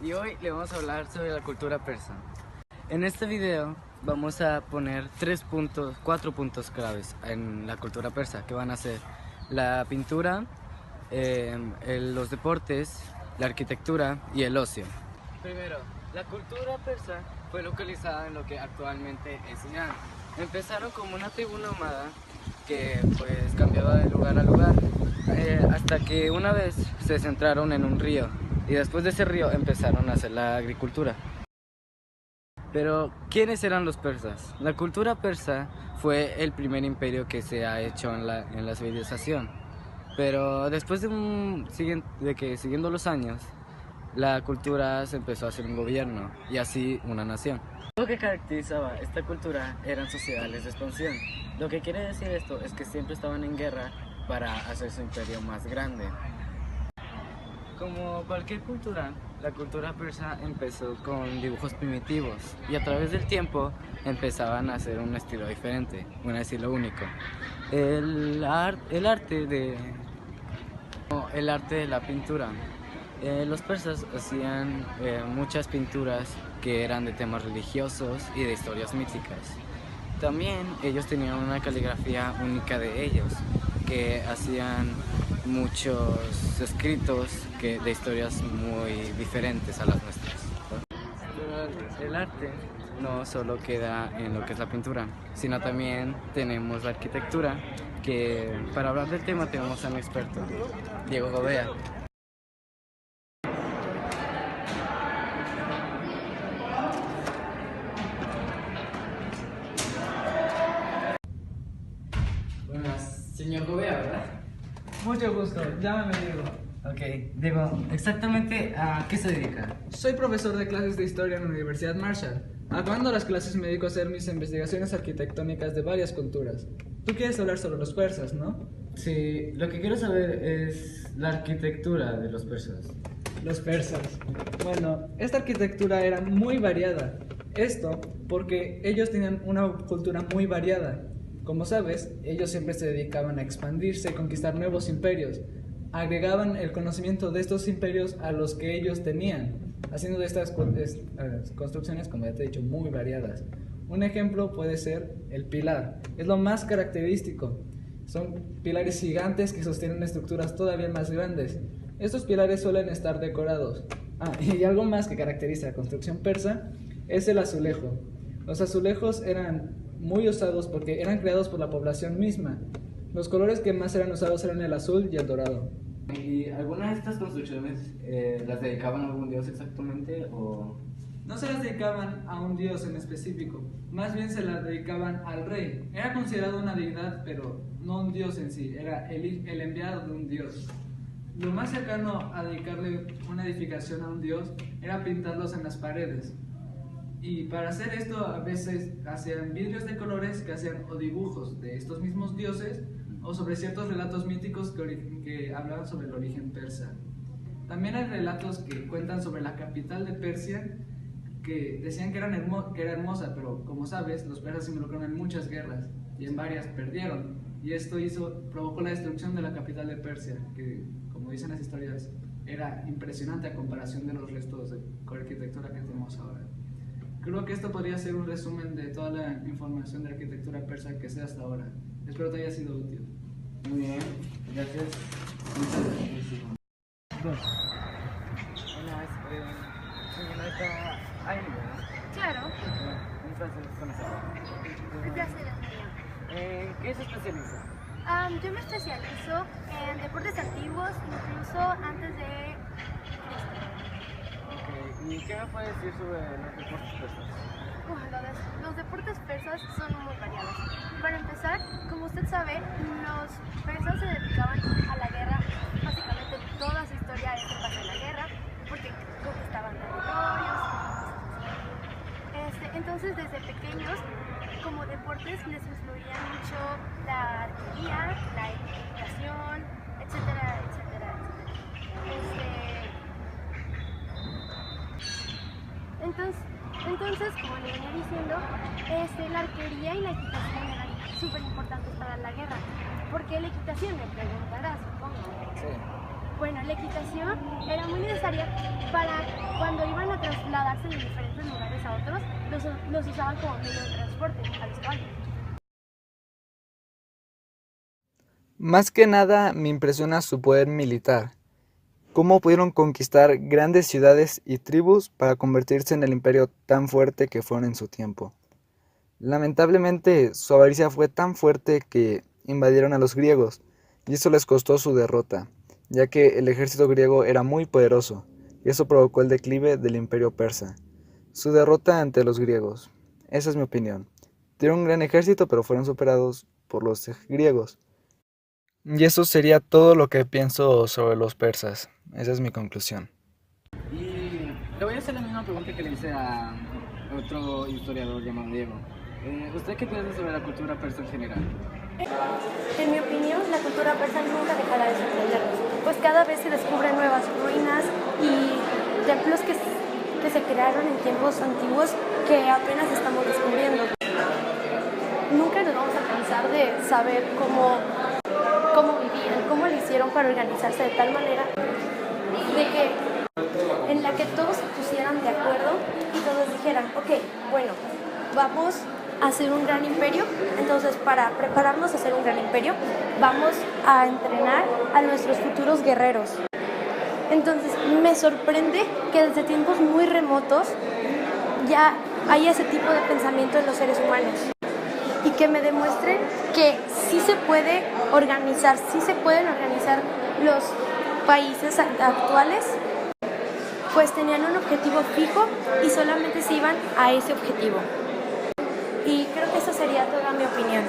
y hoy le vamos a hablar sobre la cultura persa. En este video vamos a poner 4 puntos claves en la cultura persa, que van a ser la pintura, los deportes, la arquitectura y el ocio. Primero, la cultura persa fue localizada en lo que actualmente es Irán. Empezaron como una tribu nómada que pues cambiaba de lugar a lugar, hasta que una vez se centraron en un río y después de ese río empezaron a hacer la agricultura. Pero, ¿quiénes eran los persas? La cultura persa fue el primer imperio que se ha hecho en la civilización. Pero después de que siguiendo los años, la cultura se empezó a hacer un gobierno y así una nación. Lo que caracterizaba esta cultura eran sus ideales de expansión. Lo que quiere decir esto es que siempre estaban en guerra para hacer su imperio más grande. Como cualquier cultura, la cultura persa empezó con dibujos primitivos y a través del tiempo empezaban a hacer un estilo diferente, un estilo único. El arte de la pintura. Los persas hacían muchas pinturas que eran de temas religiosos y de historias míticas. También ellos tenían una caligrafía única de ellos, que hacían muchos escritos de historias muy diferentes a las nuestras. Pero el arte no solo queda en lo que es la pintura, sino también tenemos la arquitectura, que para hablar del tema tenemos a un experto, Diego Gobea. Buenas, señor Gobea, ¿verdad? Mucho gusto, llámame Diego. Ok, Diego, ¿exactamente a qué se dedica? Soy profesor de clases de historia en la Universidad Marshall. Acabando las clases me dedico a hacer mis investigaciones arquitectónicas de varias culturas. Tú quieres hablar sobre los persas, ¿no? Sí, lo que quiero saber es la arquitectura de los persas. Los persas. Bueno, esta arquitectura era muy variada. Esto porque ellos tenían una cultura muy variada. Como sabes, ellos siempre se dedicaban a expandirse y conquistar nuevos imperios. Agregaban el conocimiento de estos imperios a los que ellos tenían, haciendo de estas construcciones, como ya te he dicho, muy variadas. Un ejemplo puede ser el pilar. Es lo más característico. Son pilares gigantes que sostienen estructuras todavía más grandes. Estos pilares suelen estar decorados. Y algo más que caracteriza la construcción persa es el azulejo. Los azulejos eran muy usados porque eran creados por la población misma. Los colores que más eran usados eran el azul y el dorado. ¿Y algunas de estas construcciones las dedicaban a algún dios exactamente o...? No se las dedicaban a un dios en específico, más bien se las dedicaban al rey. Era considerado una deidad, pero no un dios en sí, era el enviado de un dios. Lo más cercano a dedicarle una edificación a un dios era pintarlos en las paredes. Y para hacer esto a veces hacían vidrios de colores que hacían o dibujos de estos mismos dioses o sobre ciertos relatos míticos que hablaban sobre el origen persa. También hay relatos que cuentan sobre la capital de Persia, que decían que era hermosa, pero como sabes, los persas se involucraron en muchas guerras y en varias perdieron. Y esto provocó la destrucción de la capital de Persia, que como dicen las historias, era impresionante a comparación de los restos de arquitectura que tenemos ahora. Creo que esto podría ser un resumen de toda la información de arquitectura persa que sé hasta ahora. Espero te haya sido útil. Muy bien, gracias. Muchas gracias. Señorita Aileen, ¿verdad? Claro, Un placer conocerla. el placer es mío. ¿En qué se especializa? Yo me especializo en deportes antiguos, incluso antes de Cristo. Okay. ¿Y qué me puede decir sobre los deportes persas? Los deportes persas son muy variados. Para empezar, como usted sabe, los persas se dedicaban a la guerra. Básicamente toda su historia es en base a la guerra, porque conquistaban territorios. Entonces, desde pequeños, como deportes, les influía mucho la arquería, la equitación, etcétera, etcétera, etcétera. Entonces, como le venía diciendo, la arquería y la equitación eran súper importantes para la guerra. ¿Por qué la equitación? Me preguntarás, supongo. Sí. Bueno, la equitación era muy necesaria para cuando iban a trasladarse de diferentes lugares a otros, los usaban como medio de transporte a los caballos. Más que nada me impresiona su poder militar. Cómo pudieron conquistar grandes ciudades y tribus para convertirse en el imperio tan fuerte que fueron en su tiempo. Lamentablemente, su avaricia fue tan fuerte que invadieron a los griegos, y eso les costó su derrota, ya que el ejército griego era muy poderoso, y eso provocó el declive del imperio persa. Su derrota ante los griegos. Esa es mi opinión. Tuvieron un gran ejército, pero fueron superados por los griegos. Y eso sería todo lo que pienso sobre los persas. Esa es mi conclusión. Y le voy a hacer la misma pregunta que le hice a otro historiador llamado Diego. ¿Usted qué piensa sobre la cultura persa en general? En mi opinión, la cultura persa nunca dejará de sorprendernos, pues cada vez se descubren nuevas ruinas y templos que se crearon en tiempos antiguos que apenas estamos descubriendo. Nunca nos vamos a cansar de saber cómo vivían, cómo lo hicieron para organizarse de tal manera en la que todos se pusieran de acuerdo y todos dijeran, ok, bueno, vamos a hacer un gran imperio. Entonces, para prepararnos a hacer un gran imperio, vamos a entrenar a nuestros futuros guerreros. Entonces, me sorprende que desde tiempos muy remotos ya haya ese tipo de pensamiento en los seres humanos y que me demuestren que sí se puede organizar, sí se pueden organizar los países actuales, pues tenían un objetivo fijo y solamente se iban a ese objetivo. Y creo que eso sería toda mi opinión.